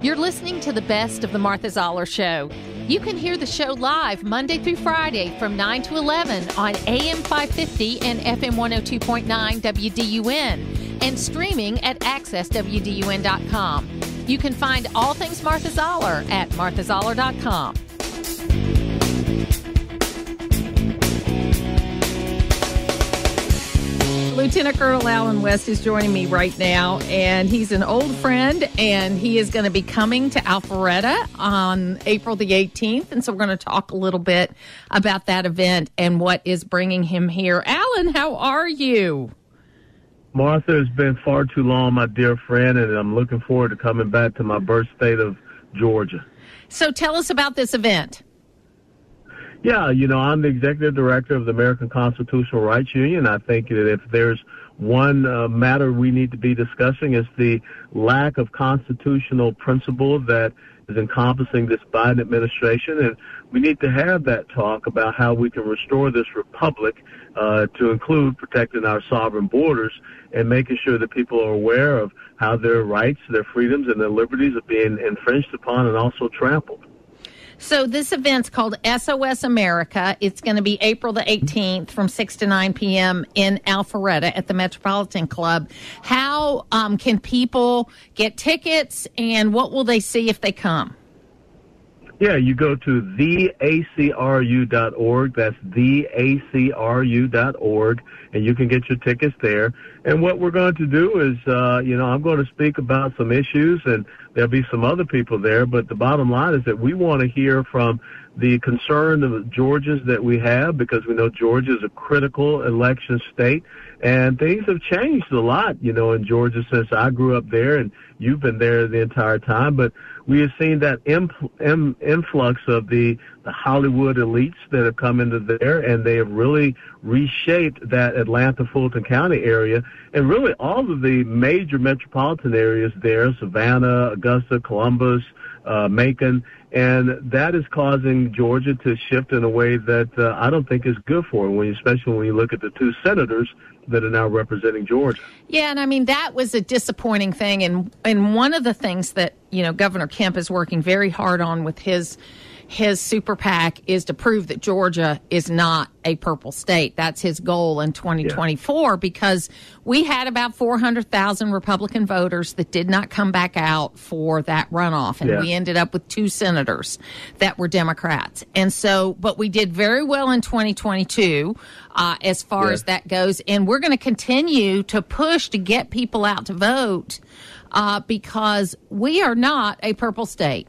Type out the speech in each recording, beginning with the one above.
You're listening to the best of the Martha Zoller Show. You can hear the show live Monday through Friday from 9 to 11 on AM 550 and FM 102.9 WDUN and streaming at accesswdun.com. You can find all things Martha Zoller at marthazoller.com. Lieutenant Colonel Alan West is joining me right now, and he's an old friend, and he is going to be coming to Alpharetta on April the 18th, and so we're going to talk a little bit about that event and what is bringing him here. Alan, how are you? Martha, it's been far too long, my dear friend, and I'm looking forward to coming back to my birth state of Georgia. So tell us about this event. Yeah, I'm the executive director of the American Constitutional Rights Union. I think that if there's one matter we need to be discussing, it's the lack of constitutional principle that is encompassing this Biden administration. And we need to have that talk about how we can restore this republic to include protecting our sovereign borders and making sure that people are aware of how their rights, their freedoms, and their liberties are being infringed upon and also trampled. So this event's called SOS America. It's going to be April the 18th from 6 to 9 p.m. in Alpharetta at the Metropolitan Club. How can people get tickets, and what will they see if they come? Yeah, you go to theacru.org. That's theacru.org, and you can get your tickets there. And what we're going to do is, I'm going to speak about some issues, and there'll be some other people there. But the bottom line is that we want to hear from the concern of the Georgians that we have, because we know Georgia is a critical election state, and things have changed a lot, in Georgia since I grew up there, and you've been there the entire time. But we have seen that influx of the Hollywood elites that have come into there, and they have really reshaped that Atlanta-Fulton County area, and really all of the major metropolitan areas there, Savannah, Augusta, Columbus, Macon, and that is causing Georgia to shift in a way that I don't think is good for it, especially when you look at the two senators that are now representing Georgia. Yeah, and that was a disappointing thing, and one of the things that, Governor Kemp is working very hard on with his super PAC is to prove that Georgia is not a purple state. That's his goal in 2024, because we had about 400,000 Republican voters that did not come back out for that runoff. And we ended up with 2 senators that were Democrats. And so, but we did very well in 2022 as far as that goes. And we're going to continue to push to get people out to vote because we are not a purple state.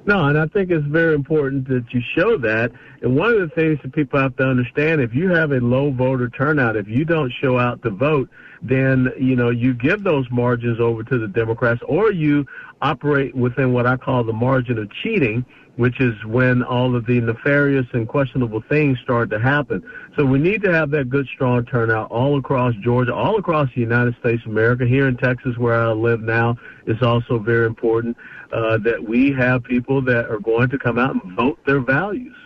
No, and I think it's very important that you show that. And one of the things that people have to understand, if you have a low voter turnout, if you don't show out to vote, then, you give those margins over to the Democrats, or you operate within what I call the margin of cheating, which is when all of the nefarious and questionable things start to happen. So we need to have that good, strong turnout all across Georgia, all across the United States of America. Here in Texas, where I live now, is also very important that we have people that are going to come out and vote their values.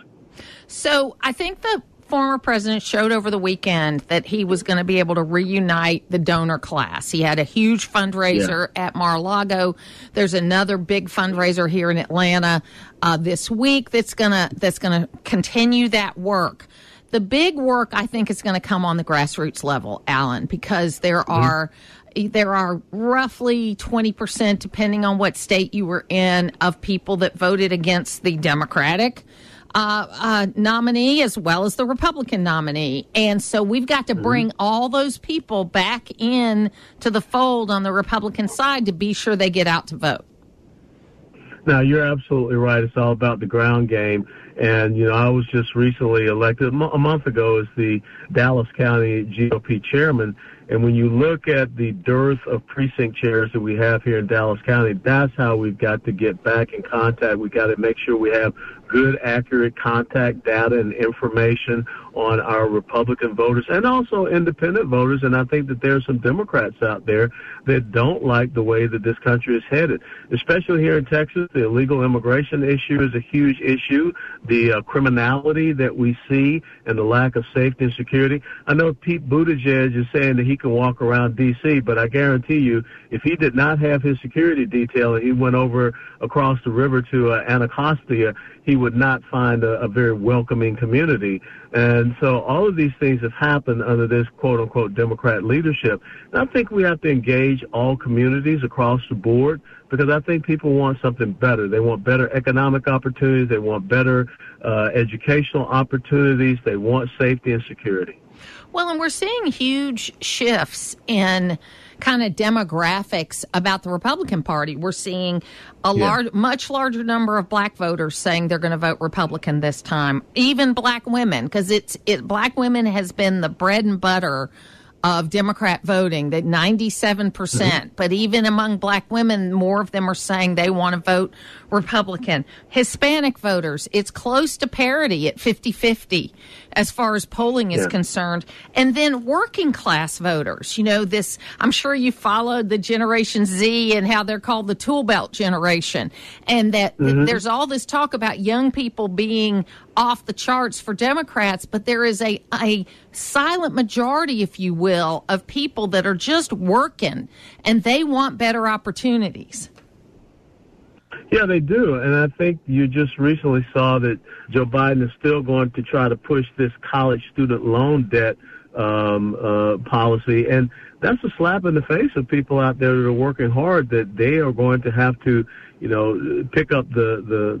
So I think the former president showed over the weekend that he was going to be able to reunite the donor class. He had a huge fundraiser at Mar-a-Lago. There's another big fundraiser here in Atlanta this week that's going to continue that work. The big work, I think, is going to come on the grassroots level, Alan, because there are roughly 20%, depending on what state you were in, of people that voted against the Democratic nominee as well as the Republican nominee. And so we've got to bring all those people back in to the fold on the Republican side to be sure they get out to vote. Now, you're absolutely right. It's all about the ground game. And, I was just recently elected a month ago as the Dallas County GOP chairman. And when you look at the dearth of precinct chairs that we have here in Dallas County, that's how we've got to get back in contact. We've got to make sure we have good, accurate contact data and information on our Republican voters and also independent voters. And I think that there are some Democrats out there that don't like the way that this country is headed, especially here in Texas. The illegal immigration issue is a huge issue. The criminality that we see and the lack of safety and security. I know Pete Buttigieg is saying that he can walk around D.C., but I guarantee you, if he did not have his security detail and he went over across the river to Anacostia, he would not find a very welcoming community. And so all of these things have happened under this quote-unquote Democrat leadership. And I think we have to engage all communities across the board because I think people want something better. They want better economic opportunities. They want better educational opportunities. They want safety and security. Well, and we're seeing huge shifts in kind of demographics about the Republican Party. We're seeing a much larger number of black voters saying they're going to vote Republican this time. Even black women, because black women has been the bread and butter of Democrat voting, that 97%. Mm-hmm. But even among black women, more of them are saying they want to vote Republican. Hispanic voters, it's close to parity at 50-50 as far as polling is concerned. And then working class voters, I'm sure you followed the Generation Z and how they're called the tool belt generation. And that there's all this talk about young people being off the charts for Democrats, but there is a silent majority, if you will, of people that are just working and they want better opportunities. Yeah, they do. And I think you just recently saw that Joe Biden is still going to try to push this college student loan debt policy. And that's a slap in the face of people out there that are working hard, that they are going to have to, pick up the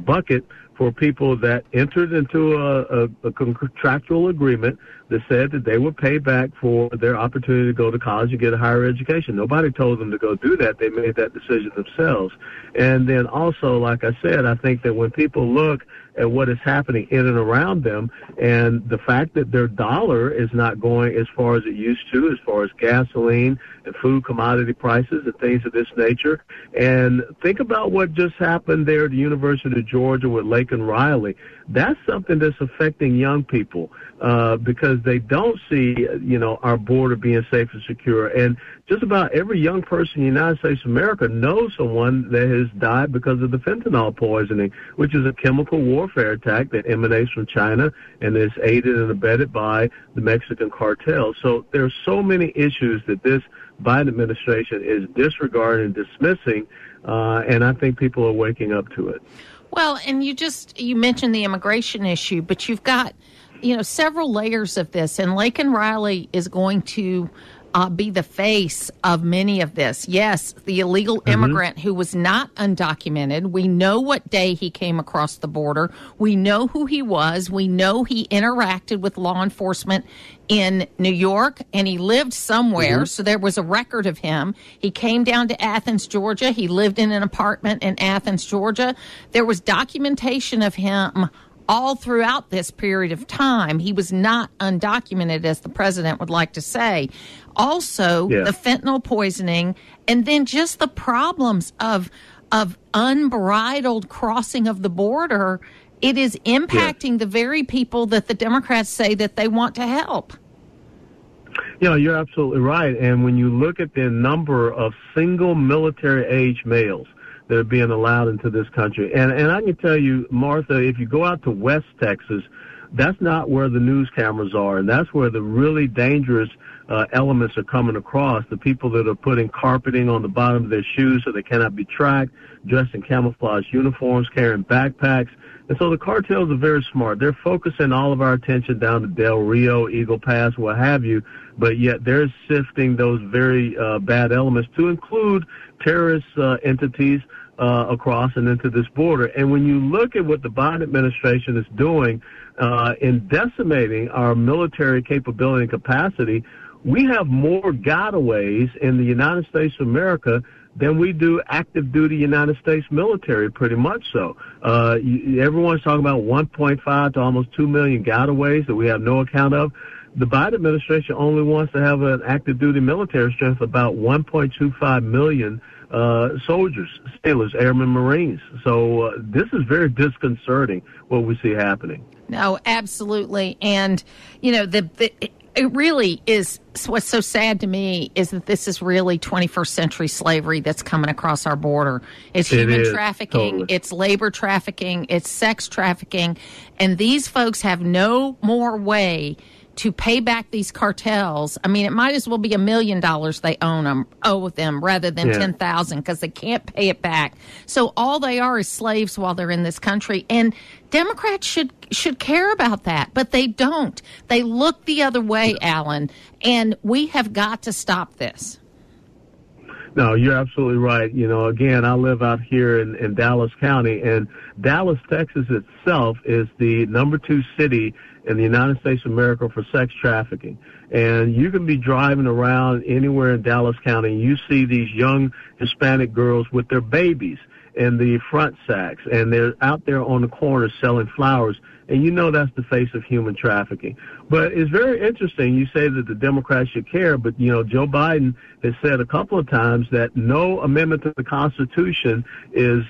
bucket for people that entered into a contractual agreement that said that they would pay back for their opportunity to go to college and get a higher education. Nobody told them to go do that. They made that decision themselves. And then also, like I said, I think that when people look at what is happening in and around them and the fact that their dollar is not going as far as it used to, as far as gasoline and food commodity prices and things of this nature. And think about what just happened there at the University of Georgia with Laken Riley. That's something that's affecting young people because they don't see, our border being safe and secure. And just about every young person in the United States of America knows someone that has died because of the fentanyl poisoning, which is a chemical warfare attack that emanates from China and is aided and abetted by the Mexican cartel. So there are so many issues that this Biden administration is disregarding and dismissing, and I think people are waking up to it. Well, and you mentioned the immigration issue, but you've got, several layers of this, and Laken Riley is going to be the face of many of this. Yes, the illegal immigrant who was not undocumented. We know what day he came across the border. We know who he was. We know he interacted with law enforcement in New York, and he lived somewhere, so there was a record of him. He came down to Athens, Georgia. He lived in an apartment in Athens, Georgia. There was documentation of him all throughout this period of time. He was not undocumented, as the president would like to say. Also, the fentanyl poisoning, and then just the problems of unbridled crossing of the border. It is impacting the very people that the Democrats say that they want to help. You're absolutely right. And when you look at the number of single military-age males that are being allowed into this country, and I can tell you, Martha, if you go out to West Texas, that's not where the news cameras are, and that's where the really dangerous elements are coming across. The people that are putting carpeting on the bottom of their shoes so they cannot be tracked, dressed in camouflage uniforms, carrying backpacks. And so the cartels are very smart. They're focusing all of our attention down to Del Rio, Eagle Pass, what have you, but yet they're sifting those very bad elements to include terrorist entities across and into this border. And when you look at what the Biden administration is doing in decimating our military capability and capacity, we have more gotaways in the United States of America than we do active duty United States military, pretty much so. Everyone's talking about 1.5 to almost 2 million gotaways that we have no account of. The Biden administration only wants to have an active duty military strength of about 1.25 million soldiers, sailors, airmen, Marines. So this is very disconcerting what we see happening. No, absolutely. And, it really is. What's so sad to me is that this is really 21st century slavery that's coming across our border. It's human trafficking, totally. It's labor trafficking, it's sex trafficking, and these folks have no more way to pay back these cartels. I mean, it might as well be $1 million they owe them rather than 10,000 because they can't pay it back. So all they are is slaves while they're in this country. And Democrats should care about that, but they don't. They look the other way, Alan, and we have got to stop this. No, you're absolutely right. Again, I live out here in Dallas County, and Dallas, Texas itself is the number 2 city in the United States of America for sex trafficking. And you can be driving around anywhere in Dallas County, and you see these young Hispanic girls with their babies in the front sacks, and they're out there on the corner selling flowers, and that's the face of human trafficking. But it's very interesting. You say that the Democrats should care, but, Joe Biden has said a couple of times that no amendment to the Constitution is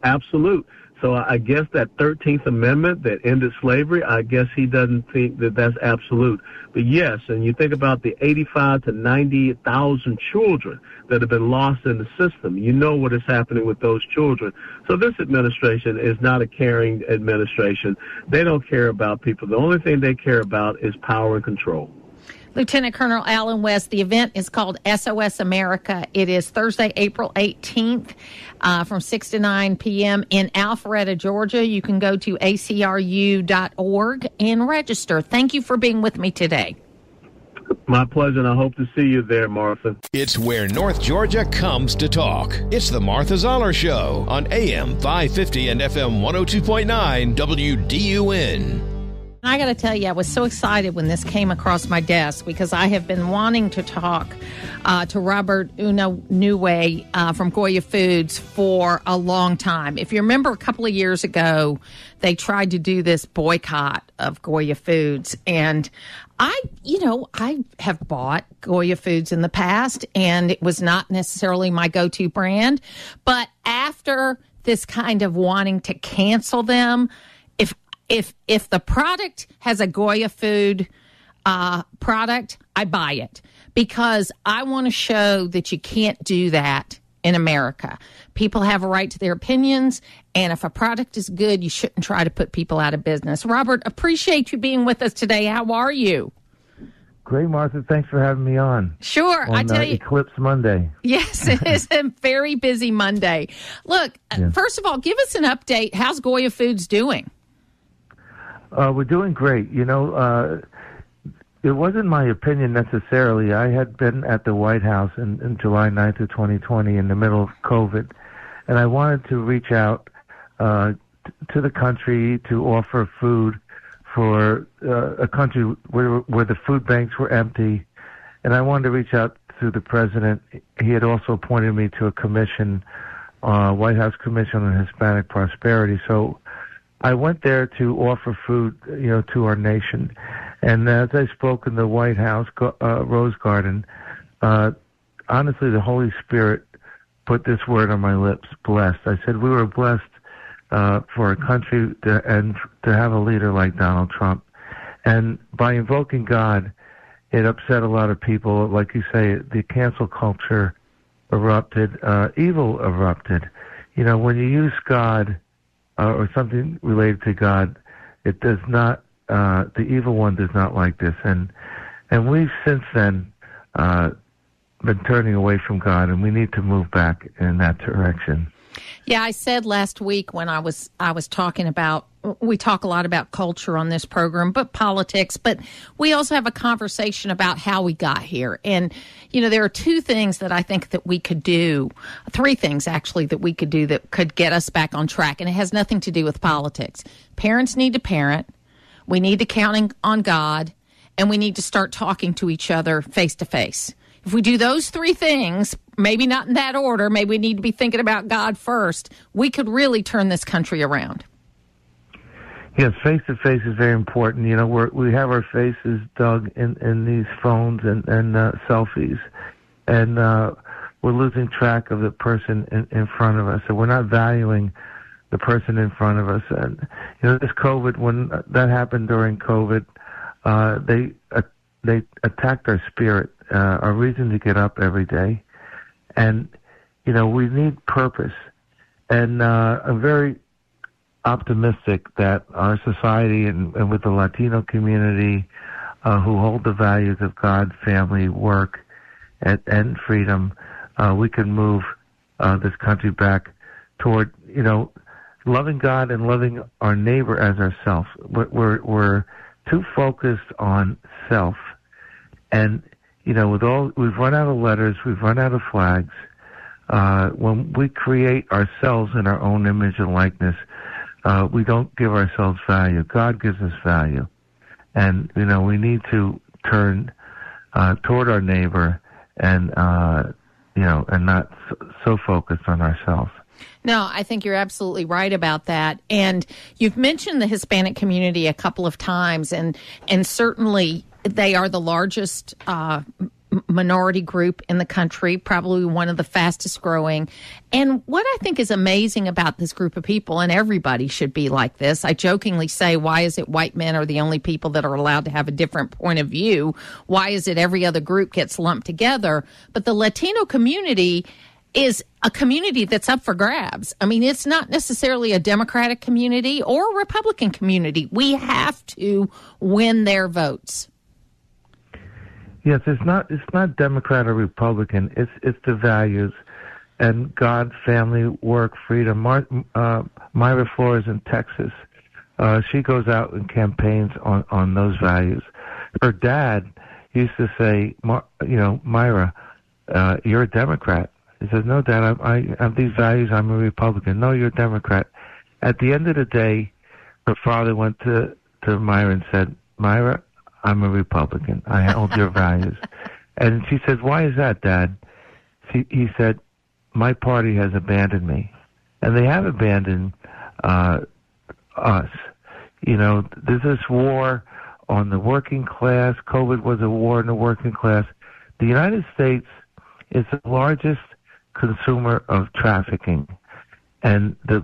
absolute. So I guess that 13th Amendment that ended slavery, I guess he doesn't think that that's absolute. But yes, and you think about the 85 to 90,000 children that have been lost in the system. You know what is happening with those children. So this administration is not a caring administration. They don't care about people. The only thing they care about is power and control. Lieutenant Colonel Alan West, the event is called SOS America. It is Thursday, April 18th from 6 to 9 p.m. in Alpharetta, Georgia. You can go to acru.org and register. Thank you for being with me today. My pleasure, and I hope to see you there, Martha. It's where North Georgia comes to talk. It's the Martha Zoller Show on AM 550 and FM 102.9 WDUN. I got to tell you, I was so excited when this came across my desk because I have been wanting to talk to Robert Unanue from Goya Foods for a long time. If you remember a couple of years ago, they tried to do this boycott of Goya Foods. And I have bought Goya Foods in the past, and it was not necessarily my go-to brand. But after this kind of wanting to cancel them, if the product has a Goya food product, I buy it because I want to show that you can't do that in America. People have a right to their opinions, and if a product is good, you shouldn't try to put people out of business. Robert, appreciate you being with us today. How are you? Great, Martha. Thanks for having me on. Sure. I tell you, Eclipse Monday. Yes, it is a very busy Monday. Look, First of all, give us an update. How's Goya Foods doing? We're doing great. It wasn't my opinion necessarily. I had been at the White House in July 9th of 2020 in the middle of COVID, and I wanted to reach out to the country to offer food for a country where the food banks were empty, and I wanted to reach out to the president. He had also appointed me to a commission, White House Commission on Hispanic Prosperity. So I went there to offer food, to our nation. And as I spoke in the White House Rose Garden, honestly, the Holy Spirit put this word on my lips: blessed. I said we were blessed for a country and to have a leader like Donald Trump. And by invoking God, it upset a lot of people. Like you say, the cancel culture erupted, evil erupted. When you use God or something related to God, it does not. The evil one does not like this, and we've since then been turning away from God, and we need to move back in that direction. Yeah, I said last week when I was talking about, we talk a lot about culture on this program, but politics, but we also have a conversation about how we got here. And, there are two things that I think that we could do, three things actually that we could do that could get us back on track. And it has nothing to do with politics. Parents need to parent. We need to count on God, and we need to start talking to each other face to face. If we do those three things, maybe not in that order, maybe we need to be thinking about God first, we could really turn this country around. Yes, face-to-face is very important. We have our faces dug in these phones and selfies. And we're losing track of the person in front of us, and we're not valuing the person in front of us. And this COVID, when that happened during COVID, they attacked our spirit, our reason to get up every day, and we need purpose. And I'm very optimistic that our society and with the Latino community, who hold the values of God, family, work, and freedom, we can move this country back toward loving God and loving our neighbor as ourselves. We're too focused on self, and we've run out of letters, we've run out of flags. When we create ourselves in our own image and likeness, we don't give ourselves value. God gives us value, and we need to turn toward our neighbor and and not so focused on ourselves. No, I think you're absolutely right about that. And you've mentioned the Hispanic community a couple of times, and certainly they are the largest minority group in the country, probably one of the fastest growing. And what I think is amazing about this group of people, and everybody should be like this, I jokingly say, why is it white men are the only people that are allowed to have a different point of view? Why is it every other group gets lumped together? But the Latino community is a community that's up for grabs. I mean, it's not necessarily a Democratic community or a Republican community. We have to win their votes. Yes, it's not Democrat or Republican. It's the values and God, family, work, freedom. Myra Flores in Texas, she goes out and campaigns on those values. Her dad used to say, Myra, you're a Democrat. He says, no, Dad, I have these values. I'm a Republican. No, you're a Democrat. At the end of the day, her father went to Myra and said, Myra, I'm a Republican. I hold your values. And she said, why is that, Dad? He said, my party has abandoned me. And they have abandoned us. There's this war on the working class. COVID was a war on the working class. The United States is the largest consumer of trafficking, and the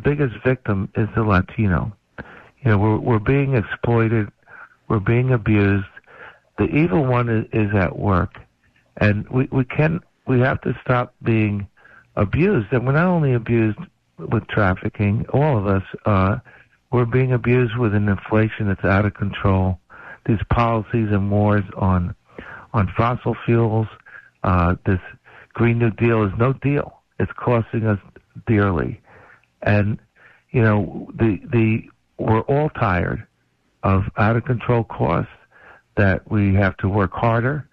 biggest victim is the Latino. We're being exploited, we're being abused. The evil one is at work, and we have to stop being abused. And we're not only abused with trafficking, all of us, we're being abused with an inflation that's out of control. These policies and wars on fossil fuels, this Green New Deal is no deal. It's costing us dearly. And, we're all tired of out-of-control costs that we have to work harder.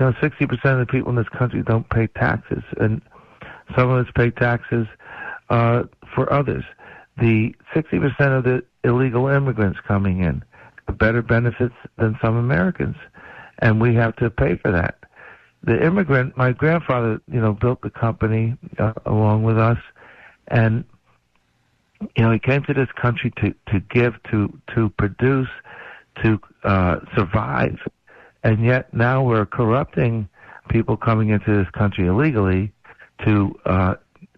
60% of the people in this country don't pay taxes, and some of us pay taxes for others. The 60% of the illegal immigrants coming in have better benefits than some Americans, and we have to pay for that. The immigrant, my grandfather, built the company along with us, and he came to this country to give, to produce, to survive, and yet now we're corrupting people coming into this country illegally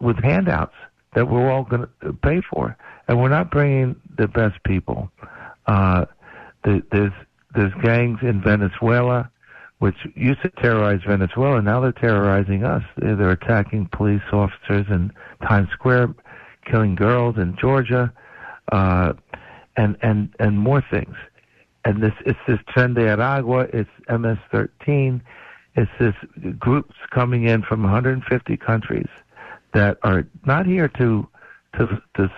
with handouts that we're all going to pay for, and we're not bringing the best people. There's gangs in Venezuela, which used to terrorize Venezuela. Now they're terrorizing us. They're attacking police officers in Times Square, killing girls in Georgia, and more things. And it's this Tren de Aragua, it's MS-13, it's this groups coming in from 150 countries that are not here to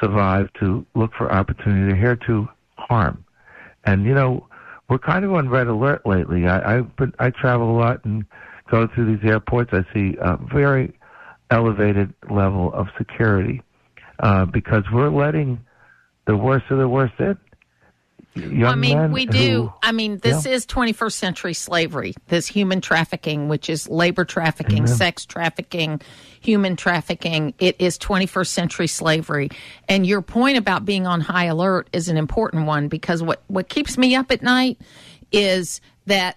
survive, to look for opportunity. They're here to harm. And we're kind of on red alert lately. I travel a lot and go through these airports. I see a very elevated level of security because we're letting the worst of the worst in. We do. This is 21st century slavery, this human trafficking, which is labor trafficking, sex trafficking, human trafficking. It is 21st century slavery. And your point about being on high alert is an important one, because what keeps me up at night is that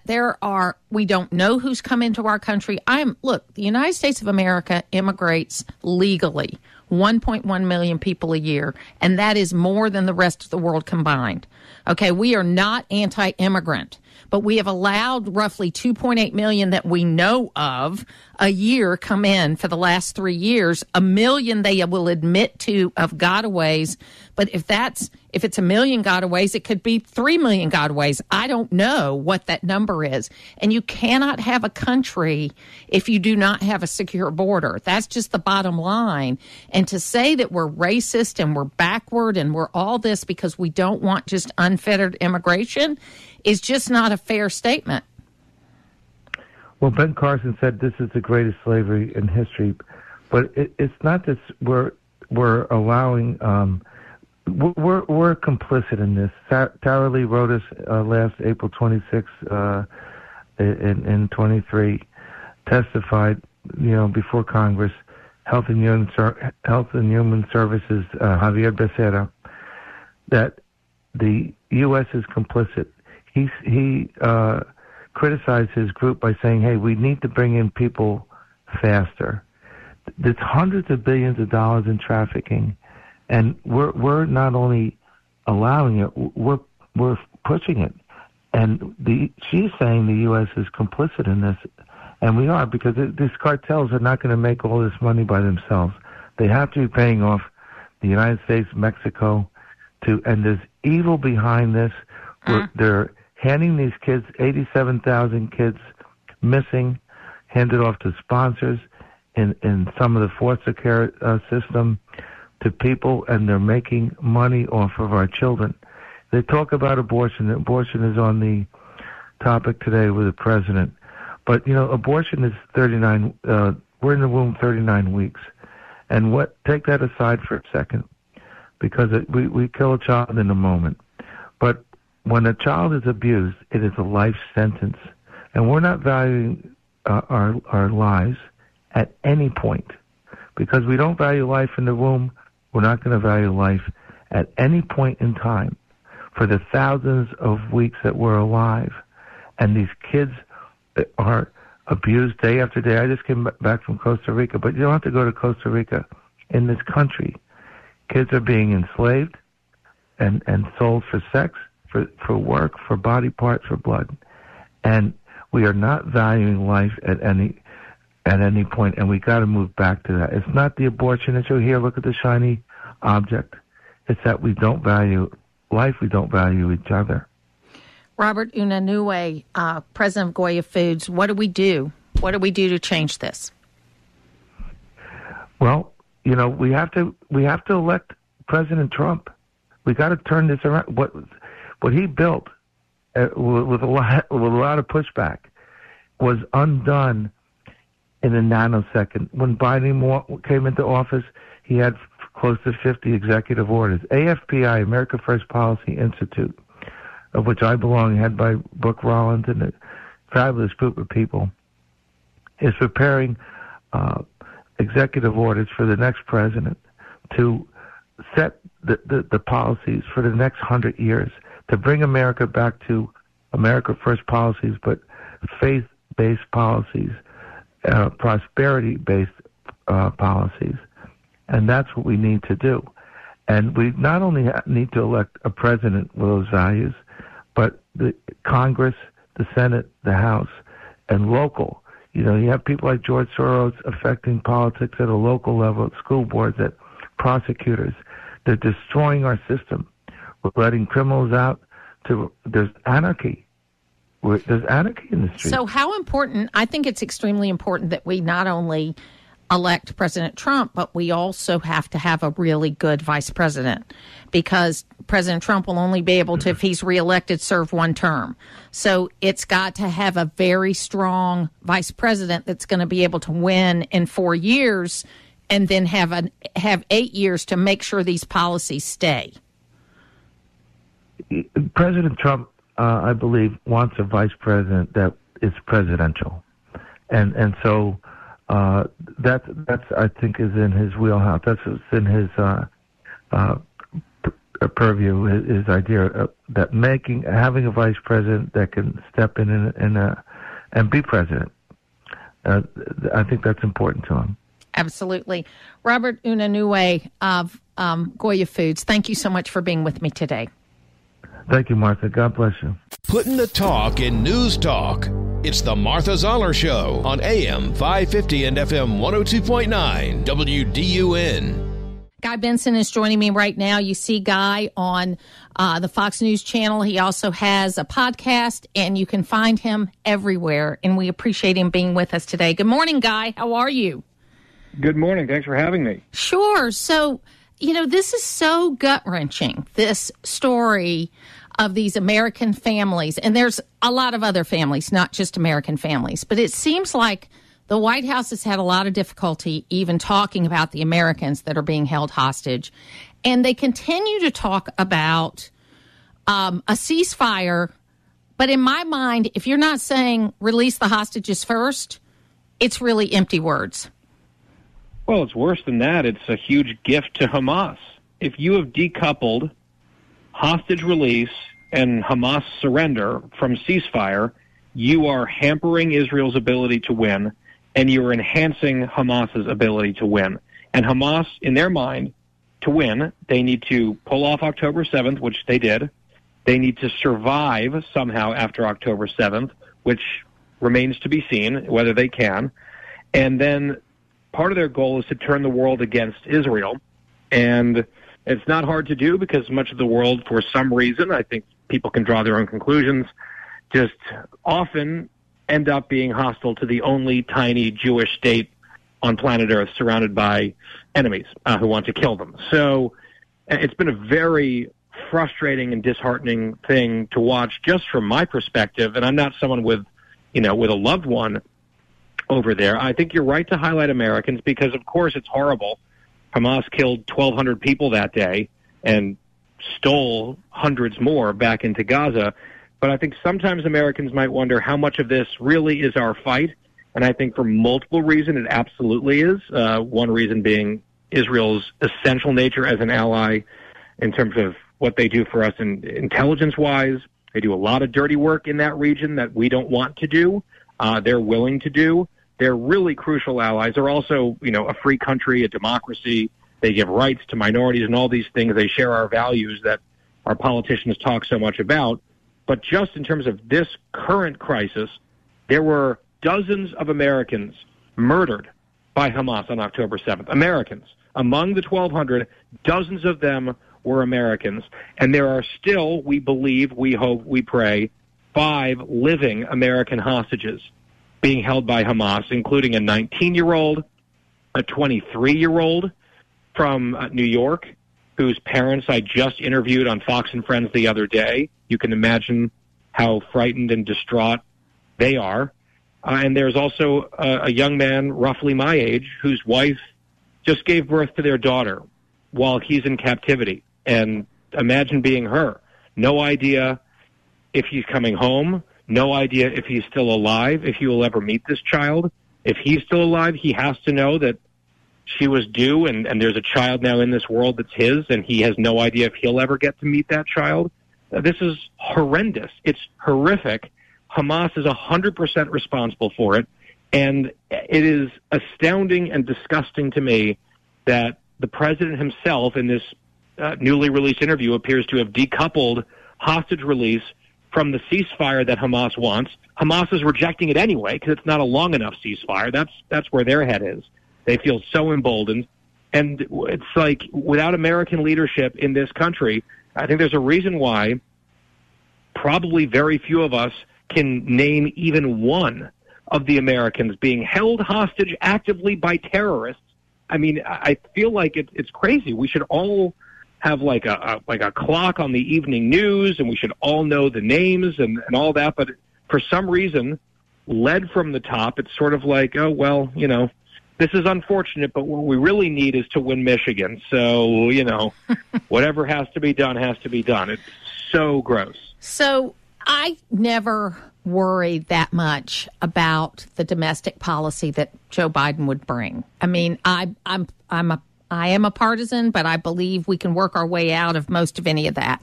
we don't know who's come into our country. The United States of America immigrates legally 1.1 million people a year, and that is more than the rest of the world combined. Okay, we are not anti-immigrant, but we have allowed roughly 2.8 million that we know of a year come in for the last 3 years. 1 million they will admit to of gotaways, but if it's 1 million gotaways, it could be 3 million gotaways. I don't know what that number is. And you cannot have a country if you do not have a secure border. That's just the bottom line. And to say that we're racist and we're backward and we're all this because we don't want just unfettered immigration is just not a fair statement. Well, Ben Carson said this is the greatest slavery in history, but it's not that we're allowing. We're complicit in this. Tara Lee wrote us last April 26 in 23, testified, before Congress, Health and Human Services, Javier Becerra, that the U.S. is complicit. He criticized his group by saying, "Hey, we need to bring in people faster. There's hundreds of billions of dollars in trafficking." And we're not only allowing it, we're pushing it. And she's saying the U.S. is complicit in this, and we are, because these cartels are not going to make all this money by themselves. They have to be paying off the United States, Mexico, and there's evil behind this. They're handing these kids, 87,000 kids missing, handed off to sponsors in some of the foster care system, to people, and they're making money off of our children. They talk about abortion. Abortion is on the topic today with the president. But, abortion is 39, we're in the womb 39 weeks. And take that aside for a second, because we kill a child in a moment. But when a child is abused, it is a life sentence. And we're not valuing our lives at any point. Because we don't value life in the womb, we're not going to value life at any point in time for the thousands of weeks that we're alive. And these kids are abused day after day. I just came back from Costa Rica, but you don't have to go to Costa Rica. In this country, kids are being enslaved and sold for sex, for work, for body parts, for blood. And we are not valuing life at any point, and we got to move back to that. It's not the abortion issue here. Look at the shiny object. It's that we don't value life. We don't value each other. Robert Unanue, president of Goya Foods, what do we do? What do we do to change this? Well, we have to elect President Trump. We got to turn this around. What he built with a lot of pushback was undone in a nanosecond. When Biden came into office, he had close to 50 executive orders. AFPI, America First Policy Institute, of which I belong, head by Brooke Rollins and a fabulous group of people, is preparing executive orders for the next president to set the policies for the next 100 years, to bring America back to America First policies, but faith-based policies, prosperity-based policies. And that's what we need to do. And we not only need to elect a president with those values, but the Congress, the Senate, the House, and local. You have people like George Soros affecting politics at a local level, at school boards, at prosecutors. They're destroying our system. We're letting criminals out. There's anarchy. There's anarchy in the streets. So how important, I think it's extremely important that we not only elect President Trump, but we also have to have a really good vice president, because President Trump will only be able to, if he's reelected, serve one term. So it's got to have a very strong vice president that's going to be able to win in 4 years and then have 8 years to make sure these policies stay. President Trump, I believe, wants a vice president that is presidential. And so that's I think is in his wheelhouse. That's what's in his purview, his idea that having a vice president that can step in and be president. I think that's important to him. Absolutely. Robert Unanue of Goya Foods, thank you so much for being with me today. Thank you, Martha. God bless you. Putting the talk in news talk. It's the Martha Zoller Show on AM 550 and FM 102.9 WDUN. Guy Benson is joining me right now. You see Guy on the Fox News channel. He also has a podcast, and you can find him everywhere. And we appreciate him being with us today. Good morning, Guy. How are you? Good morning. Thanks for having me. Sure. So, this is so gut-wrenching, this story of these American families. And there's a lot of other families, not just American families. But it seems like the White House has had a lot of difficulty even talking about the Americans that are being held hostage. And they continue to talk about a ceasefire. But in my mind, if you're not saying release the hostages first, it's really empty words. Well, it's worse than that. It's a huge gift to Hamas. If you have decoupled hostage release and Hamas surrender from ceasefire, you are hampering Israel's ability to win, and you are enhancing Hamas's ability to win. And Hamas, in their mind, to win, they need to pull off October 7th, which they did. They need to survive somehow after October 7th, which remains to be seen whether they can. And then part of their goal is to turn the world against Israel. And it's not hard to do because much of the world, for some reason, I think people can draw their own conclusions, just often end up being hostile to the only tiny Jewish state on planet Earth surrounded by enemies who want to kill them. So it's been a very frustrating and disheartening thing to watch just from my perspective. And I'm not someone with a loved one over there. I think you're right to highlight Americans because, of course, it's horrible. Hamas killed 1,200 people that day and stole hundreds more back into Gaza. But I think sometimes Americans might wonder how much of this really is our fight. And I think for multiple reasons, it absolutely is. One reason being Israel's essential nature as an ally in terms of what they do for us intelligence-wise. They do a lot of dirty work in that region that we don't want to do. They're willing to do. They're really crucial allies. They're also, a free country, a democracy. They give rights to minorities and all these things. They share our values that our politicians talk so much about. But just in terms of this current crisis, there were dozens of Americans murdered by Hamas on October 7th. Americans. Among the 1,200, dozens of them were Americans. And there are still, we believe, we hope, we pray, 5 living American hostages being held by Hamas, including a 19-year-old, a 23-year-old from New York, whose parents I just interviewed on Fox and Friends the other day. You can imagine how frightened and distraught they are. And there's also a young man, roughly my age, whose wife just gave birth to their daughter while he's in captivity. And imagine being her. No idea if he's coming home, no idea if he's still alive, if he will ever meet this child. If he's still alive, he has to know that she was due and there's a child now in this world that's his, and he has no idea if he'll ever get to meet that child. This is horrendous. It's horrific. Hamas is 100% responsible for it, and it is astounding and disgusting to me that the president himself in this newly released interview appears to have decoupled hostage release from the ceasefire that Hamas wants. Hamas is rejecting it anyway because it's not a long enough ceasefire. That's where their head is. They feel so emboldened. And it's like without American leadership in this country, I think there's a reason why probably very few of us can name even one of the Americans being held hostage actively by terrorists. I mean, I feel like it's crazy. We should all have like a clock on the evening news, and we should all know the names and all that. But for some reason, led from the top, it's sort of like, oh, well, this is unfortunate, but what we really need is to win Michigan. So, whatever has to be done has to be done. It's so gross. So I never worried that much about the domestic policy that Joe Biden would bring. I mean, I'm I am a partisan, but I believe we can work our way out of most of any of that.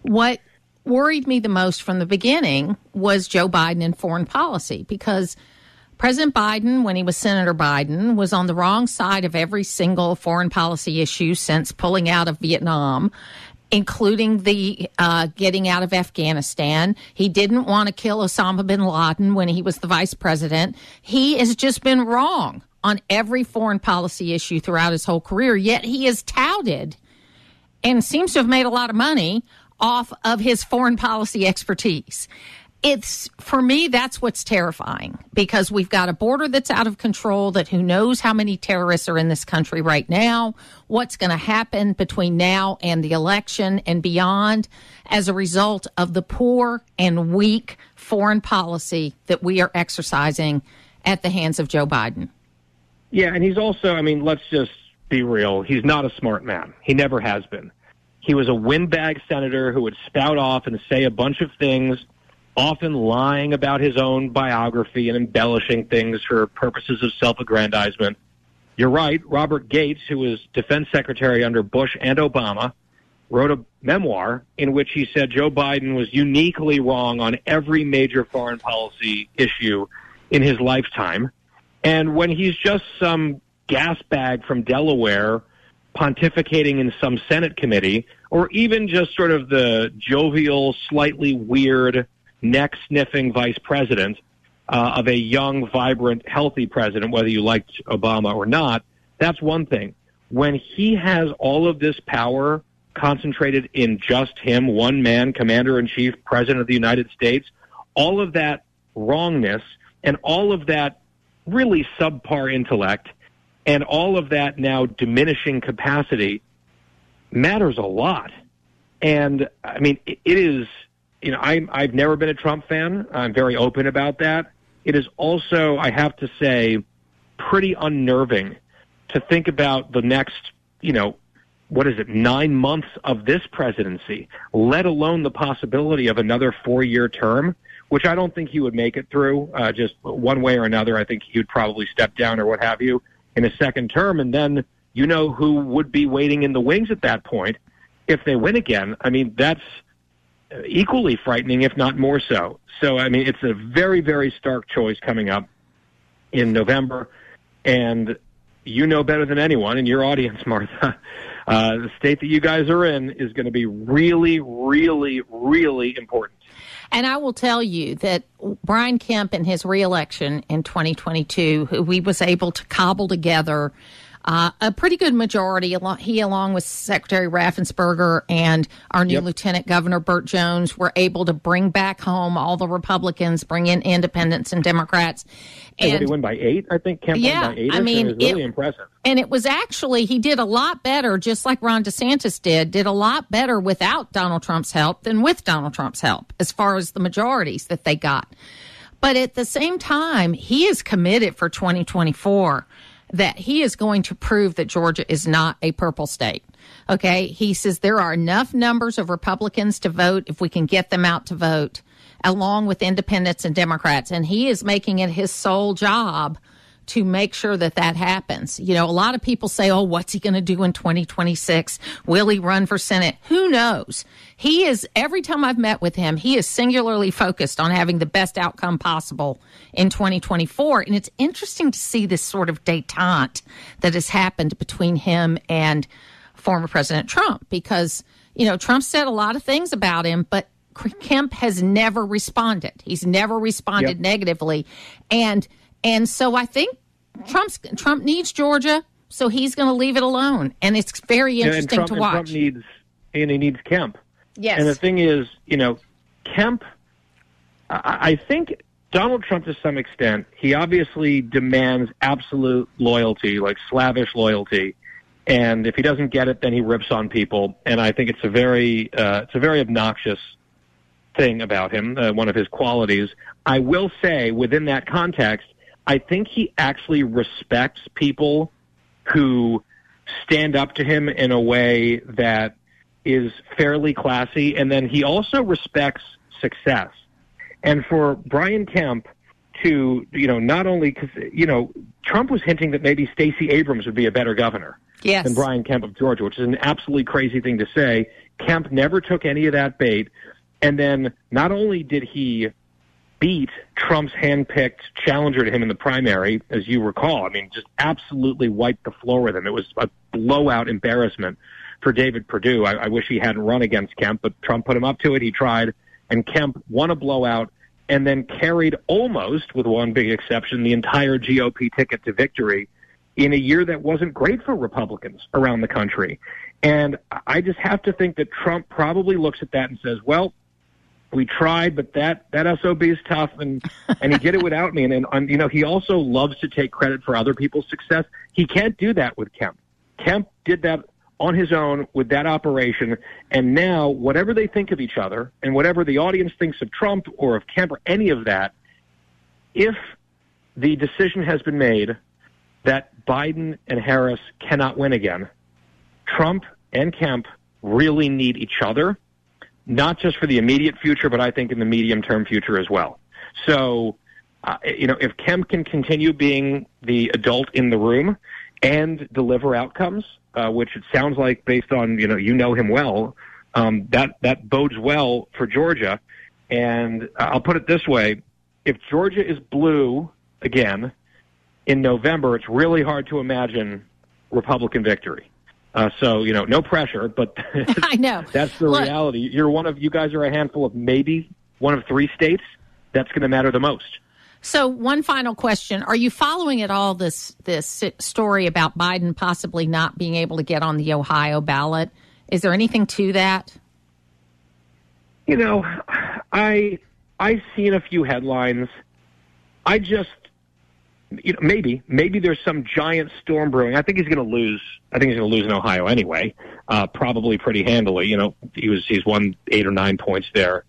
What worried me the most from the beginning was Joe Biden and foreign policy, because President Biden, when he was Senator Biden, was on the wrong side of every single foreign policy issue since pulling out of Vietnam, including the getting out of Afghanistan. He didn't want to kill Osama bin Laden when he was the vice president. He has just been wrong on every foreign policy issue throughout his whole career, yet he is touted and seems to have made a lot of money off of his foreign policy expertise. For me, that's what's terrifying, because we've got a border that's out of control, that who knows how many terrorists are in this country right now, what's going to happen between now and the election and beyond as a result of the poor and weak foreign policy that we are exercising at the hands of Joe Biden. Yeah, and he's also, let's just be real, he's not a smart man. He never has been. He was a windbag senator who would spout off and say a bunch of things, often lying about his own biography and embellishing things for purposes of self-aggrandizement. You're right, Robert Gates, who was defense secretary under Bush and Obama, wrote a memoir in which he said Joe Biden was uniquely wrong on every major foreign policy issue in his lifetime. And when he's just some gas bag from Delaware pontificating in some Senate committee, or even just sort of the jovial, slightly weird, neck-sniffing vice president of a young, vibrant, healthy president, whether you liked Obama or not, that's one thing. When he has all of this power concentrated in just him, one man, commander-in-chief, president of the United States, all of that wrongness and all of that really subpar intellect and all of that now diminishing capacity matters a lot. And, it is, I've never been a Trump fan. I'm very open about that. It is also, I have to say, pretty unnerving to think about the next, 9 months of this presidency, let alone the possibility of another 4-year term, which I don't think he would make it through just one way or another. I think he would probably step down or what have you in a second term. And then who would be waiting in the wings at that point if they win again. That's equally frightening, if not more so. So, it's a very, very stark choice coming up in November. And you know better than anyone in your audience, Martha, the state that you guys are in is going to be really, really, really important. And I will tell you that Brian Kemp in his reelection in 2022, he was able to cobble together a pretty good majority. He, along with Secretary Raffensperger and our new Lieutenant Governor Burt Jones, were able to bring back home all the Republicans, bring in independents and Democrats. And did he win by 8? I think Kemp won by 8. It was really impressive. And it was actually, he did a lot better, just like Ron DeSantis did a lot better without Donald Trump's help than with Donald Trump's help, as far as the majorities that they got. But at the same time, he is committed for 2024 that he is going to prove that Georgia is not a purple state. Okay? He says there are enough numbers of Republicans to vote if we can get them out to vote, along with independents and Democrats. And he is making it his sole job to make sure that that happens. A lot of people say, oh, what's he going to do in 2026? Will he run for Senate? Who knows? He is, every time I've met with him, he is singularly focused on having the best outcome possible in 2024. And it's interesting to see this sort of detente that has happened between him and former President Trump, because, Trump said a lot of things about him, but Kemp has never responded. He's never responded negatively. And so I think Trump needs Georgia, so he's going to leave it alone. And it's very interesting to watch. He needs Kemp. Yes. And the thing is, Kemp, I think Donald Trump, to some extent, he obviously demands absolute loyalty, like slavish loyalty. And if he doesn't get it, then he rips on people. And I think it's a very obnoxious thing about him, one of his qualities. I will say, within that context, I think he actually respects people who stand up to him in a way that is fairly classy, and then he also respects success. And for Brian Kemp to, not only because, Trump was hinting that maybe Stacey Abrams would be a better governor than Brian Kemp of Georgia, which is an absolutely crazy thing to say. Kemp never took any of that bait. And then not only did he beat Trump's handpicked challenger to him in the primary, as you recall, I mean, just absolutely wiped the floor with him. It was a blowout embarrassment for David Perdue. I wish he hadn't run against Kemp, but Trump put him up to it. He tried, and Kemp won a blowout and then carried almost, with one big exception, the entire GOP ticket to victory in a year that wasn't great for Republicans around the country. And I just have to think that Trump probably looks at that and says, well, we tried, but that SOB is tough, and he did it without me. And he also loves to take credit for other people's success. He can't do that with Kemp. Kemp did that on his own with that operation, and now whatever they think of each other and whatever the audience thinks of Trump or of Kemp or any of that, if the decision has been made that Biden and Harris cannot win again, Trump and Kemp really need each other, not just for the immediate future, but I think in the medium-term future as well. So, if Kemp can continue being the adult in the room and deliver outcomes, which it sounds like based on, you know him well, that bodes well for Georgia. And I'll put it this way. If Georgia is blue again in November, it's really hard to imagine Republican victory. So, no pressure, but I know that's the reality. You guys are a handful of maybe one of three states that's going to matter the most. So one final question. Are you following at all this story about Biden possibly not being able to get on the Ohio ballot? Is there anything to that? I've seen a few headlines. I just, maybe there's some giant storm brewing. I think he's going to lose. I think he's going to lose in Ohio anyway, probably pretty handily. He's won 8 or 9 points there.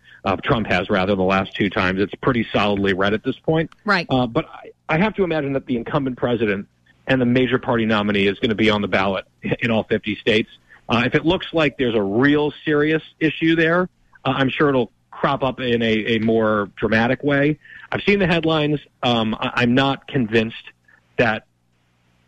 Trump has, rather, the last 2 times. It's pretty solidly red at this point. Right. But I have to imagine that the incumbent president and the major party nominee is going to be on the ballot in all 50 states. If it looks like there's a real serious issue there, I'm sure it'll crop up in a more dramatic way. I've seen the headlines. I'm not convinced that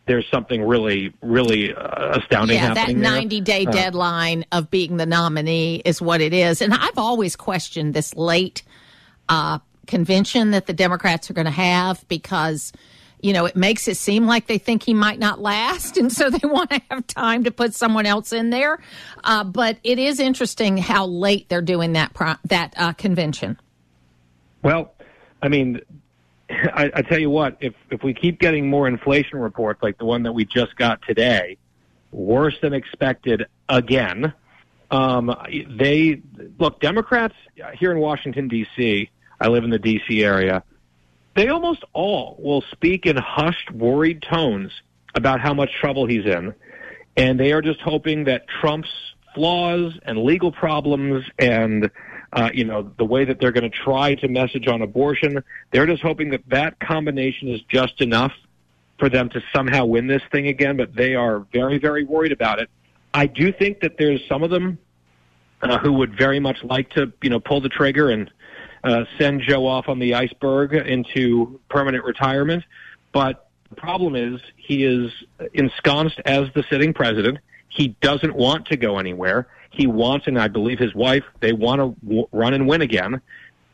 there's something really, really astounding happening there. That 90-day deadline of being the nominee is what it is. And I've always questioned this late convention that the Democrats are going to have because, it makes it seem like they think he might not last. And so they want to have time to put someone else in there. But it is interesting how late they're doing that convention. Well, I mean, I tell you what, if we keep getting more inflation reports like the one that we just got today, worse than expected again, Democrats here in Washington, D.C., I live in the D.C. area, they almost all will speak in hushed, worried tones about how much trouble he's in, and they are just hoping that Trump's flaws and legal problems and the way that they're going to try to message on abortion, they're just hoping that combination is just enough for them to somehow win this thing again, but they are very, very worried about it. I do think that there's some of them who would very much like to, pull the trigger and send Joe off on the iceberg into permanent retirement. But the problem is he is ensconced as the sitting president. He doesn't want to go anywhere. He wants, and I believe his wife, they want to run and win again.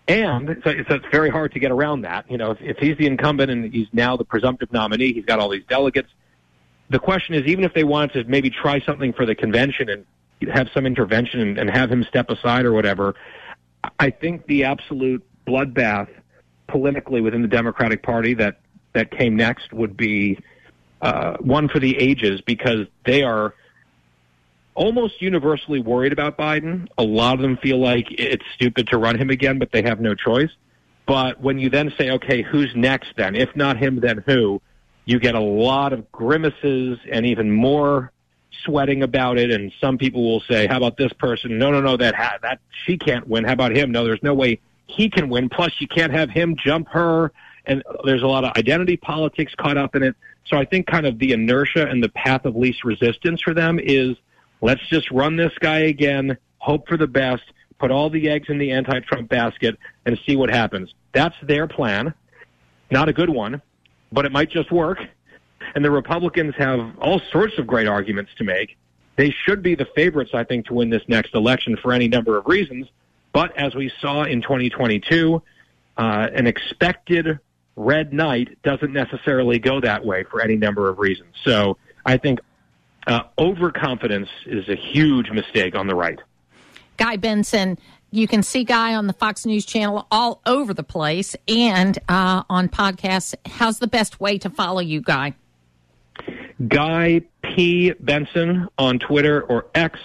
And so it's very hard to get around that. If he's the incumbent and he's now the presumptive nominee, he's got all these delegates. The question is, even if they wanted to maybe try something for the convention and have some intervention and have him step aside or whatever, I think the absolute bloodbath politically within the Democratic Party that came next would be one for the ages, because they are almost universally worried about Biden. A lot of them feel like it's stupid to run him again, but they have no choice. But when you then say, okay, who's next then? If not him, then who? You get a lot of grimaces and even more sweating about it. And some people will say, how about this person? No, that she can't win. How about him? No, there's no way he can win. Plus, you can't have him jump her. And there's a lot of identity politics caught up in it. So I think kind of the inertia and the path of least resistance for them is, let's just run this guy again, hope for the best, put all the eggs in the anti-Trump basket, and see what happens. That's their plan. Not a good one, but it might just work. And the Republicans have all sorts of great arguments to make. They should be the favorites, I think, to win this next election for any number of reasons. But as we saw in 2022, an expected red night doesn't necessarily go that way for any number of reasons. So I think overconfidence is a huge mistake on the right. Guy Benson, you can see Guy on the Fox News channel all over the place and on podcasts. How's the best way to follow you, Guy? Guy P. Benson on Twitter or X.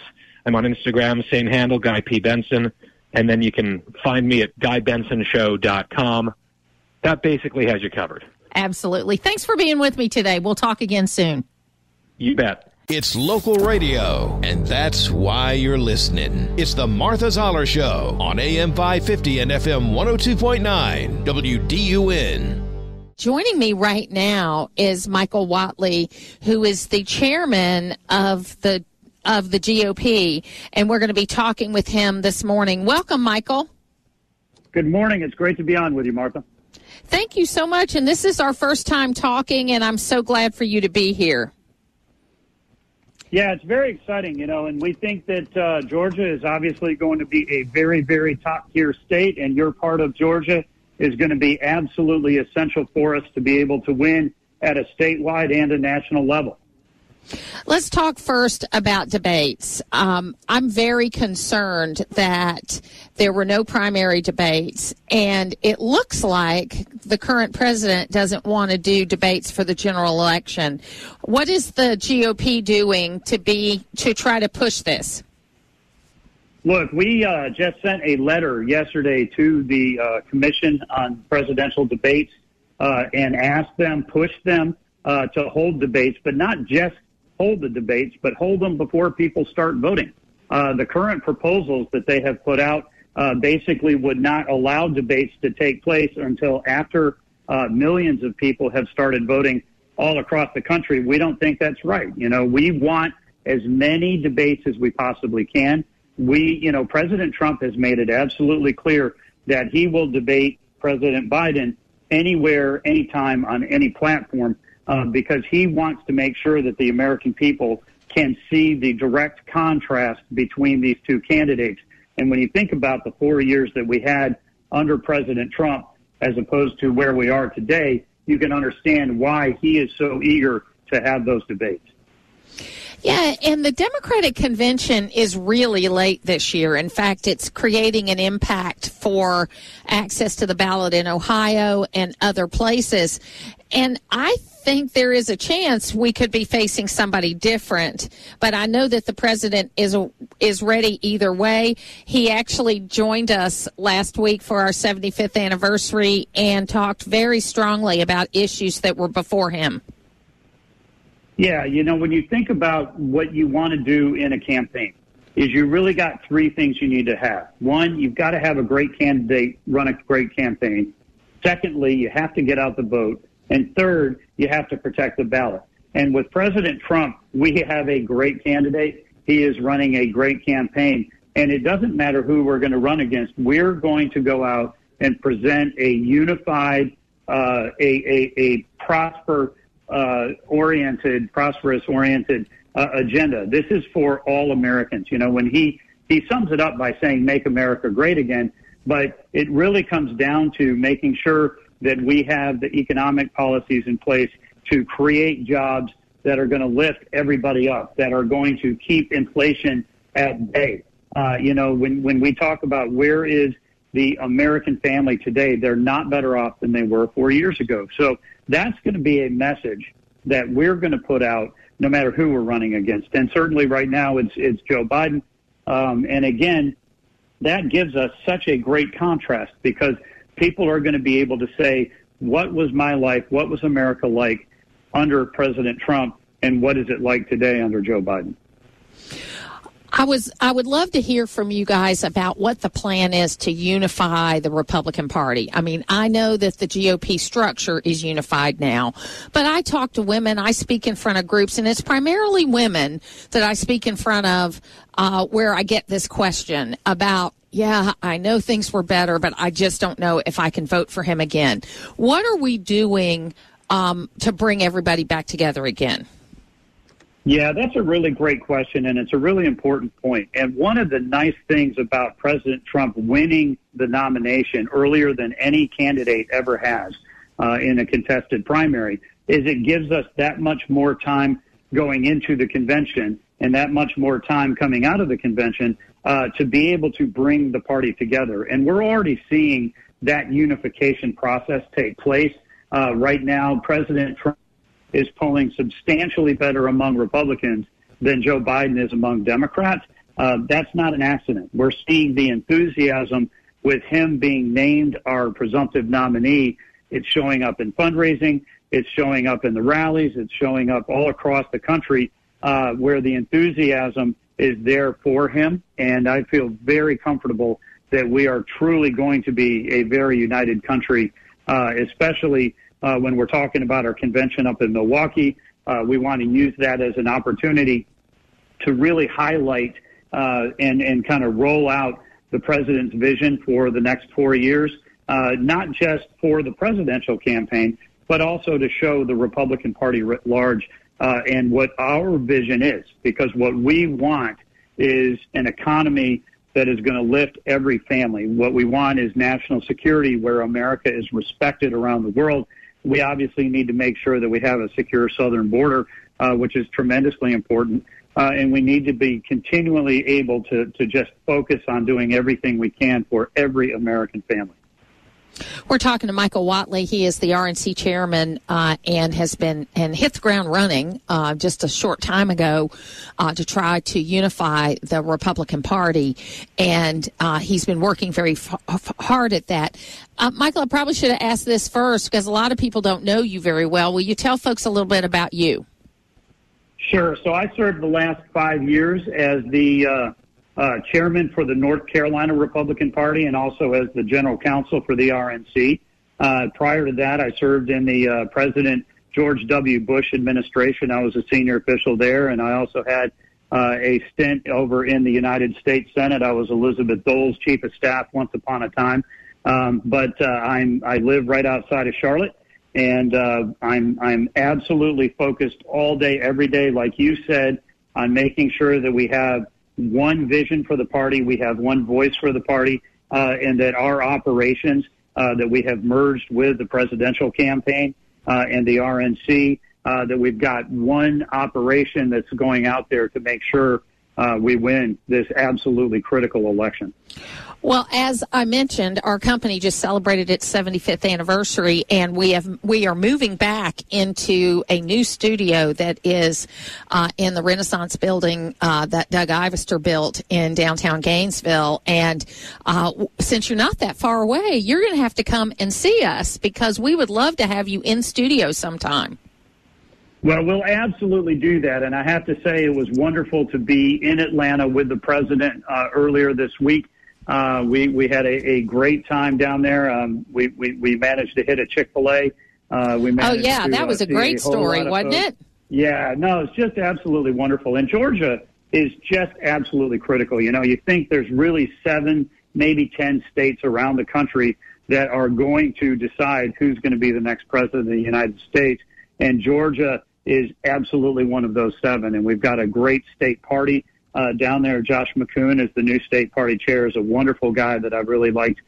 I'm on Instagram, same handle, Guy P. Benson. And then you can find me at GuyBensonShow.com. That basically has you covered. Absolutely. Thanks for being with me today. We'll talk again soon. You bet. It's local radio, and that's why you're listening. It's the Martha Zoller Show on AM 550 and FM 102.9 WDUN. Joining me right now is Michael Whatley, who is the chairman of the GOP, and we're going to be talking with him this morning. Welcome, Michael. Good morning. It's great to be on with you, Martha. Thank you so much, and this is our first time talking, and I'm so glad for you to be here. Yeah, it's very exciting, and we think that Georgia is obviously going to be a very, very top-tier state, and your part of Georgia is going to be absolutely essential for us to be able to win at a statewide and a national level. Let's talk first about debates. I'm very concerned that there were no primary debates, and it looks like the current president doesn't want to do debates for the general election. What is the GOP doing to try to push this? Look, we just sent a letter yesterday to the Commission on Presidential Debates and asked them, pushed them to hold debates, but not just hold the debates, but hold them before people start voting. The current proposals that they have put out basically would not allow debates to take place until after millions of people have started voting all across the country. We don't think that's right. We want as many debates as we possibly can. President Trump has made it absolutely clear that he will debate President Biden anywhere, anytime, on any platform, because he wants to make sure that the American people can see the direct contrast between these two candidates. And when you think about the 4 years that we had under President Trump, as opposed to where we are today, you can understand why he is so eager to have those debates. Yeah, and the Democratic convention is really late this year. In fact, it's creating an impact for access to the ballot in Ohio and other places. And I think there is a chance we could be facing somebody different. But I know that the president is ready either way. He actually joined us last week for our 75th anniversary and talked very strongly about issues that were before him. Yeah, when you think about what you want to do in a campaign, is you really got three things you need to have. One, you've got to have a great candidate run a great campaign. Secondly, you have to get out the vote. And third, you have to protect the ballot. And with President Trump, we have a great candidate. He is running a great campaign. And it doesn't matter who we're going to run against. We're going to go out and present a unified, a prosperous-oriented agenda. This is for all Americans. When he sums it up by saying, make America great again, but it really comes down to making sure that we have the economic policies in place to create jobs that are going to lift everybody up, that are going to keep inflation at bay. When we talk about where is the American family today, they're not better off than they were 4 years ago. So that's going to be a message that we're going to put out no matter who we're running against. And certainly right now it's Joe Biden. And again, that gives us such a great contrast because people are going to be able to say, what was my life? What was America like under President Trump? And what is it like today under Joe Biden? I would love to hear from you guys about what the plan is to unify the Republican Party. I mean, I know that the GOP structure is unified now, but I talk to women, I speak in front of groups, and it's primarily women that I speak in front of where I get this question about yeah, I know things were better, but I just don't know if I can vote for him again. What are we doing to bring everybody back together again? Yeah, that's a really great question, and it's a really important point. And one of the nice things about President Trump winning the nomination earlier than any candidate ever has in a contested primary is it gives us that much more time going into the convention and that much more time coming out of the convention to be able to bring the party together. And we're already seeing that unification process take place. Right now, President Trump is polling substantially better among Republicans than Joe Biden is among Democrats. That's not an accident. We're seeing the enthusiasm with him being named our presumptive nominee. It's showing up in fundraising. It's showing up in the rallies. It's showing up all across the country where the enthusiasm is there for him. And I feel very comfortable that we are truly going to be a very united country, especially when we're talking about our convention up in Milwaukee. We want to use that as an opportunity to really highlight and kind of roll out the president's vision for the next 4 years, not just for the presidential campaign, but also to show the Republican Party writ large and what our vision is. Because what we want is an economy that is going to lift every family. What we want is national security where America is respected around the world. We obviously need to make sure that we have a secure southern border, which is tremendously important. And we need to be continually able to just focus on doing everything we can for every American family. We're talking to Michael Whatley. He is the RNC chairman and has been and hit the ground running just a short time ago to try to unify the Republican Party. And he's been working very hard at that. Michael, I probably should have asked this first because a lot of people don't know you very well. Will you tell folks a little bit about you? Sure. So I served the last 5 years as the chairman for the North Carolina Republican Party and also as the general counsel for the RNC. Prior to that, I served in the President George W. Bush administration. I was a senior official there, and I also had a stint over in the United States Senate. I was Elizabeth Dole's chief of staff once upon a time. But I live right outside of Charlotte, and I'm absolutely focused all day, every day, like you said, on making sure that we have one vision for the party, we have one voice for the party, and that our operations that we have merged with the presidential campaign and the RNC, that we've got one operation that's going out there to make sure we win this absolutely critical election. Well, as I mentioned, our company just celebrated its 75th anniversary, and we are moving back into a new studio that is in the Renaissance building that Doug Ivester built in downtown Gainesville. And since you're not that far away, you're going to have to come and see us because we would love to have you in studio sometime. Well, we'll absolutely do that. And I have to say it was wonderful to be in Atlanta with the president earlier this week. We had a great time down there. We managed to hit a Chick-fil-A. That was a great story, wasn't it? Yeah, no, it's just absolutely wonderful. And Georgia is just absolutely critical. You know, you think there's really 7, maybe 10 states around the country that are going to decide who's going to be the next president of the United States. And Georgia is absolutely one of those 7. And we've got a great state party down there. Josh McCoon is the new state party chair, is a wonderful guy that I've really liked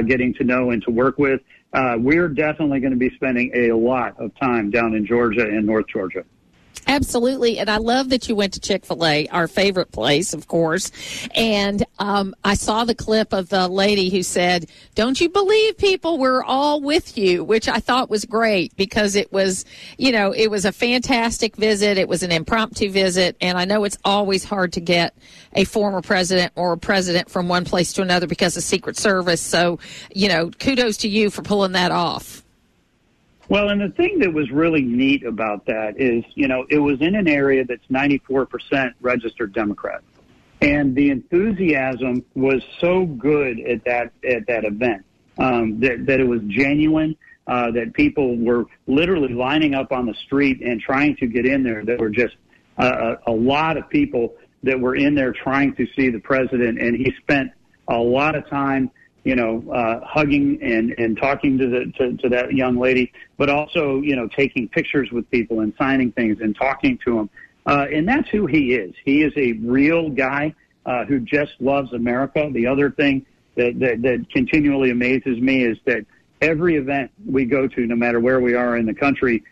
getting to know and to work with. We're definitely going to be spending a lot of time down in Georgia and North Georgia. Absolutely. And I love that you went to Chick-fil-A, our favorite place, of course. And I saw the clip of the lady who said, "Don't you believe people? We're all with you," which I thought was great because it was, it was a fantastic visit. It was an impromptu visit. And I know it's always hard to get a former president or a president from one place to another because of Secret Service. So, kudos to you for pulling that off. Well, and the thing that was really neat about that is, it was in an area that's 94% registered Democrat. And the enthusiasm was so good at that event, that it was genuine, that people were literally lining up on the street and trying to get in there. There were just a lot of people that were in there trying to see the president, and he spent a lot of time, hugging and talking to that young lady, but also, taking pictures with people and signing things and talking to them. And that's who he is. He is a real guy who just loves America. The other thing that continually amazes me is that every event we go to, no matter where we are in the country,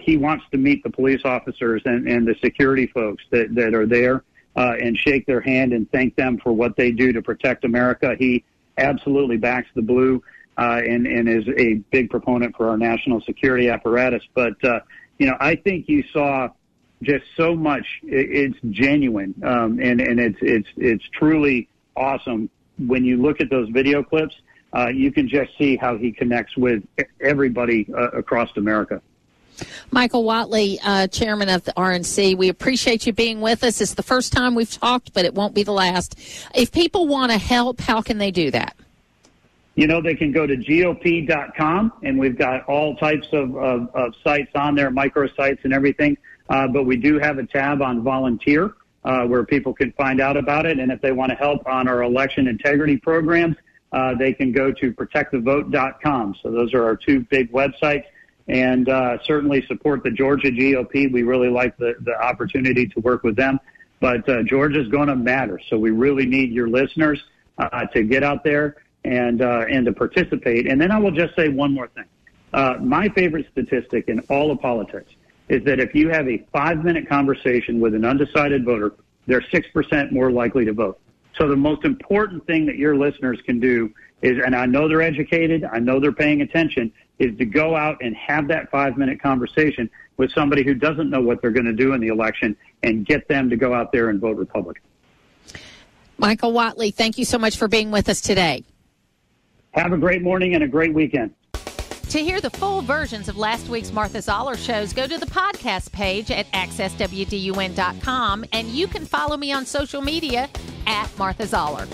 he wants to meet the police officers and the security folks that are there and shake their hand and thank them for what they do to protect America. He absolutely backs the blue and is a big proponent for our national security apparatus. But, I think you saw just so much. It's genuine, and it's truly awesome. When you look at those video clips, you can just see how he connects with everybody across America. Michael Whatley, chairman of the RNC, we appreciate you being with us. It's the first time we've talked, but it won't be the last. If people want to help, how can they do that? They can go to GOP.com, and we've got all types of sites on there, microsites and everything. But we do have a tab on volunteer where people can find out about it. And if they want to help on our election integrity programs, they can go to protectthevote.com. So those are our two big websites. And certainly support the Georgia GOP. We really like the opportunity to work with them. But Georgia's going to matter. So we really need your listeners to get out there and to participate. And then I will just say one more thing. My favorite statistic in all of politics is that if you have a 5-minute conversation with an undecided voter, they're 6% more likely to vote. So the most important thing that your listeners can do is, and I know they're educated, I know they're paying attention, is to go out and have that 5-minute conversation with somebody who doesn't know what they're going to do in the election and get them to go out there and vote Republican. Michael Whatley, thank you so much for being with us today. Have a great morning and a great weekend. To hear the full versions of last week's Martha Zoller shows, go to the podcast page at accesswdun.com, and you can follow me on social media at Martha Zoller.